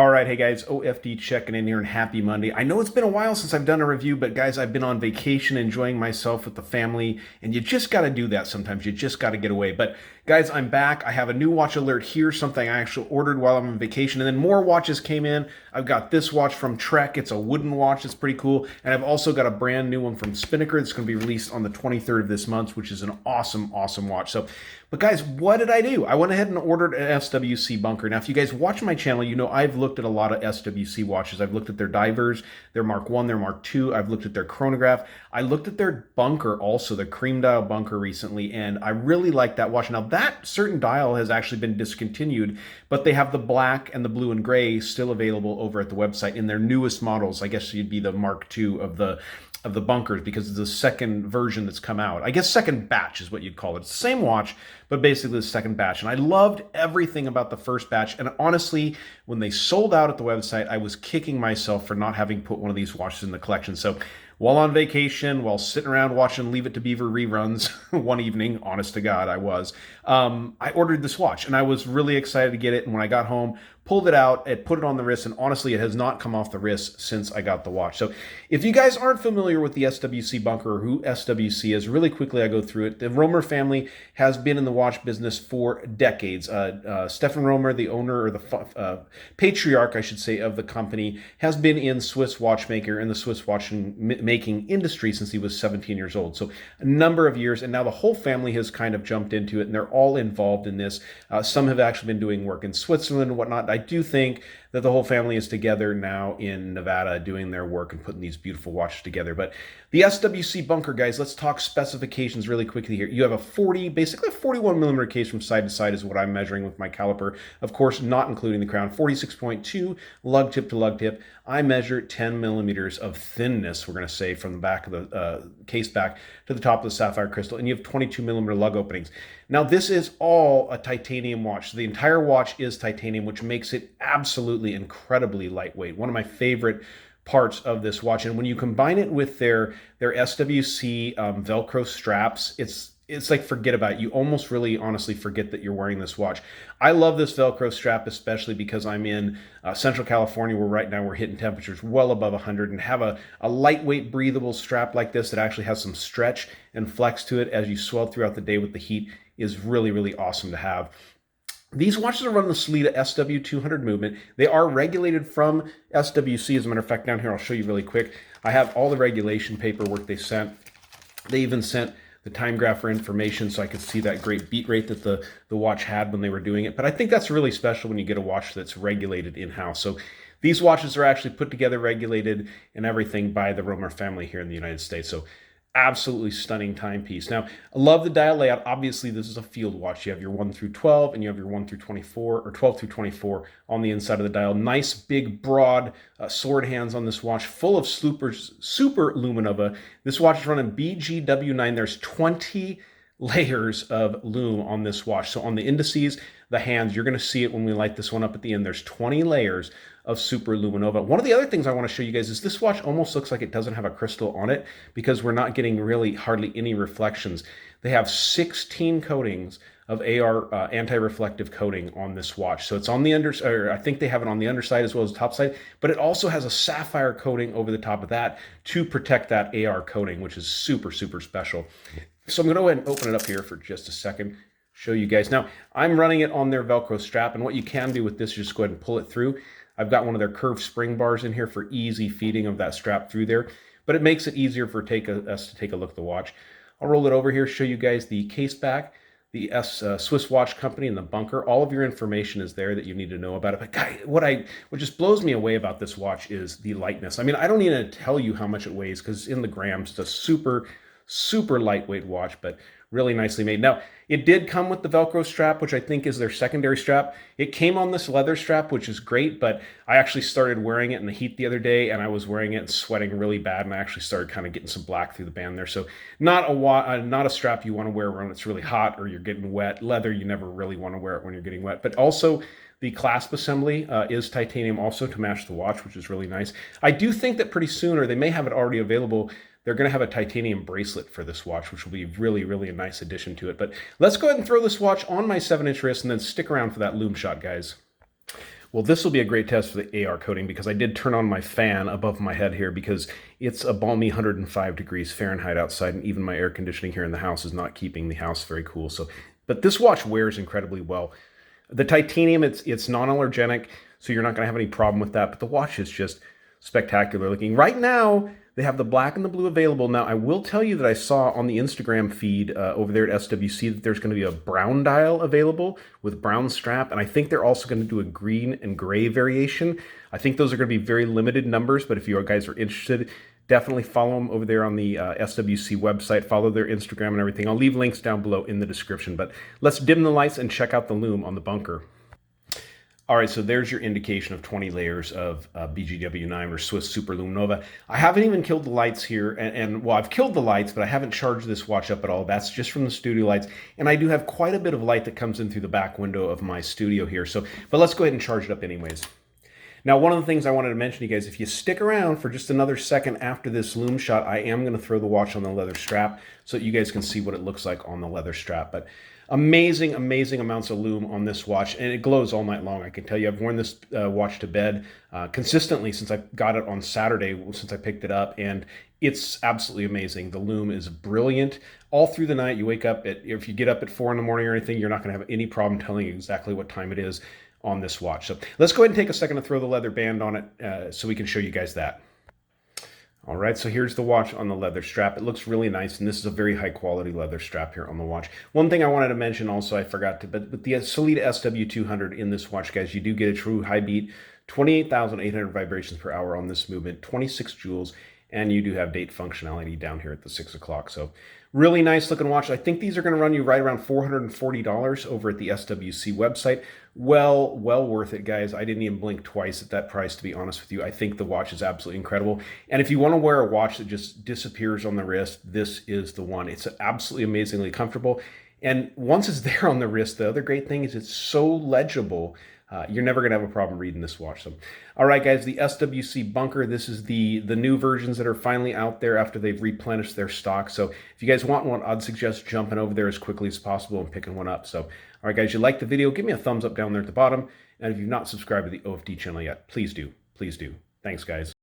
All right, hey guys, OFD checking in here and happy Monday. I know it's been a while since I've done a review, but guys, I've been on vacation enjoying myself with the family, and you just got to do that sometimes. You just got to get away. But guys, I'm back. I have a new watch alert here, something I actually ordered while I'm on vacation, and then more watches came in. I've got this watch from Trek. It's a wooden watch. It's pretty cool. And I've also got a brand new one from Spinnaker that's going to be released on the 23rd of this month, which is an awesome, awesome watch. So, but guys, what did I do? I went ahead and ordered an SWC Bunker. Now, if you guys watch my channel, you know I've looked at a lot of SWC watches. I've looked at their divers, their Mark 1, their Mark 2. I've looked at their chronograph. I looked at their Bunker also, the cream dial Bunker recently, and I really like that watch. Now, that certain dial has actually been discontinued, but they have the black and the blue and gray still available over at the website in their newest models. I guess you'd be the Mark 2 of the bunkers, because it's the second version that's come out. I guess second batch is what you'd call it. It's the same watch, but basically the second batch. And I loved everything about the first batch. And honestly, when they sold out at the website, I was kicking myself for not having put one of these watches in the collection. So while on vacation, while sitting around watching Leave It to Beaver reruns one evening, honest to God, I ordered this watch, and I was really excited to get it. And when I got home, pulled it out, and put it on the wrist, and honestly, it has not come off the wrist since I got the watch. So if you guys aren't familiar with the SWC Bunker or who SWC is, really quickly I go through it. The Romer family has been in the watch business for decades. Stefan Romer, the owner, or the patriarch, I should say, of the company, has been in Swiss watchmaker and the Swiss watchmaking industry since he was 17 years old. So a number of years, and now the whole family has kind of jumped into it, and they're all involved in this. Some have actually been doing work in Switzerland and whatnot. I do think that the whole family is together now in Nevada doing their work and putting these beautiful watches together. But the SWC Bunker, guys, let's talk specifications really quickly here. You have basically a 41 millimeter case from side to side is what I'm measuring with my caliper. Of course, not including the crown. 46.2 lug tip to lug tip. I measure 10 millimeters of thinness, we're going to say, from the back of the case back to the top of the sapphire crystal. And you have 22 millimeter lug openings. Now, this is all a titanium watch. So the entire watch is titanium, which makes it absolutely incredibly lightweight. One of my favorite parts of this watch. And when you combine it with their SWC Velcro straps, it's like, forget about it. You almost really honestly forget that you're wearing this watch. I love this Velcro strap, especially because I'm in Central California, where right now we're hitting temperatures well above 100, and have a lightweight, breathable strap like this that actually has some stretch and flex to it as you swell throughout the day with the heat is really, really awesome to have. These watches are run the Sellita SW200 movement. They are regulated from SWC. As a matter of fact, down here, I'll show you really quick. I have all the regulation paperwork they sent. They even sent the time graph for information so I could see that great beat rate that the watch had when they were doing it. But I think that's really special when you get a watch that's regulated in-house. So these watches are actually put together, regulated, and everything by the Romer family here in the United States. So absolutely stunning timepiece. Now, I love the dial layout. Obviously, this is a field watch. You have your 1 through 12, and you have your 1 through 24, or 12 through 24 on the inside of the dial. Nice, big, broad sword hands on this watch, full of super luminova. This watch is running BGW9. There's 20 layers of lume on this watch. So on the indices, the hands, you're going to see it when we light this one up at the end. There's 20 layers of super luminova. One of the other things I want to show you guys is this watch almost looks like it doesn't have a crystal on it, because we're not getting really hardly any reflections. They have 16 coatings of AR anti-reflective coating on this watch. So it's on the underside, or I think they have it on the underside as well as the top side, but it also has a sapphire coating over the top of that to protect that AR coating, which is super, super special. So I'm going to go ahead and open it up here for just a second, show you guys. Now, I'm running it on their Velcro strap, and what you can do with this is just go ahead and pull it through. I've got one of their curved spring bars in here for easy feeding of that strap through there, but it makes it easier for us to take a look at the watch. I'll roll it over here, show you guys the case back, the Swiss Watch Company, and the Bunker. All of your information is there that you need to know about it. But guy, what just blows me away about this watch is the lightness. I mean, I don't need to tell you how much it weighs, because in the grams, it's a super, super lightweight watch, but really nicely made. Now, it did come with the Velcro strap, which I think is their secondary strap. It came on this leather strap, which is great, but I actually started wearing it in the heat the other day, and I was wearing it and sweating really bad, and I actually started kind of getting some black through the band there. So not a strap you want to wear when it's really hot or you're getting wet. Leather, you never really want to wear it when you're getting wet. But also, the clasp assembly is titanium also to match the watch, which is really nice. I do think that pretty soon, or they may have it already available, they're going to have a titanium bracelet for this watch, which will be really, really a nice addition to it. But let's go ahead and throw this watch on my 7-inch wrist and then stick around for that Loom Shot, guys. Well, this will be a great test for the AR coating because I did turn on my fan above my head here because it's a balmy 105 degrees Fahrenheit outside, and even my air conditioning here in the house is not keeping the house very cool. So, but this watch wears incredibly well. The titanium, it's non-allergenic, so you're not going to have any problem with that, but the watch is just spectacular looking. Right now, they have the black and the blue available. Now, I will tell you that I saw on the Instagram feed over there at SWC that there's going to be a brown dial available with brown strap, and I think they're also going to do a green and gray variation. I think those are going to be very limited numbers, but if you guys are interested, definitely follow them over there on the SWC website. Follow their Instagram and everything. I'll leave links down below in the description, but let's dim the lights and check out the Loom on the Bunker. All right, so there's your indication of 20 layers of BGW9 or Swiss Super Loom Nova. I haven't even killed the lights here, and well, I've killed the lights, but I haven't charged this watch up at all. That's just from the studio lights, and I do have quite a bit of light that comes in through the back window of my studio here. So, but let's go ahead and charge it up anyways. Now, one of the things I wanted to mention to you guys, if you stick around for just another second after this Loom Shot, I am going to throw the watch on the leather strap so that you guys can see what it looks like on the leather strap. But amazing, amazing amounts of Loom on this watch, and it glows all night long. I can tell you, I've worn this watch to bed consistently since I got it on Saturday, since I picked it up, and it's absolutely amazing. The Loom is brilliant. All through the night, you wake up, if you get up at 4 in the morning or anything, you're not going to have any problem telling you exactly what time it is on this watch. So let's go ahead and take a second to throw the leather band on it so we can show you guys that. All right, so here's the watch on the leather strap. It looks really nice, and this is a very high quality leather strap here on the watch. One thing I wanted to mention also, I forgot to, but with the Solita SW200 in this watch, guys, you do get a true high beat, 28,800 vibrations per hour on this movement, 26 joules, and you do have date functionality down here at the 6 o'clock. So really nice looking watch. I think these are going to run you right around $440 over at the SWC website. Well worth it, guys. I didn't even blink twice at that price, to be honest with you. I think the watch is absolutely incredible. And if you want to wear a watch that just disappears on the wrist, this is the one. It's absolutely amazingly comfortable. And once it's there on the wrist, the other great thing is it's so legible. You're never going to have a problem reading this watch. So, all right, guys, the SWC Bunker. This is the new versions that are finally out there after they've replenished their stock. So if you guys want one, I'd suggest jumping over there as quickly as possible and picking one up. So, all right, guys, you like the video, give me a thumbs up down there at the bottom. And if you've not subscribed to the OFD channel yet, please do. Please do. Thanks, guys.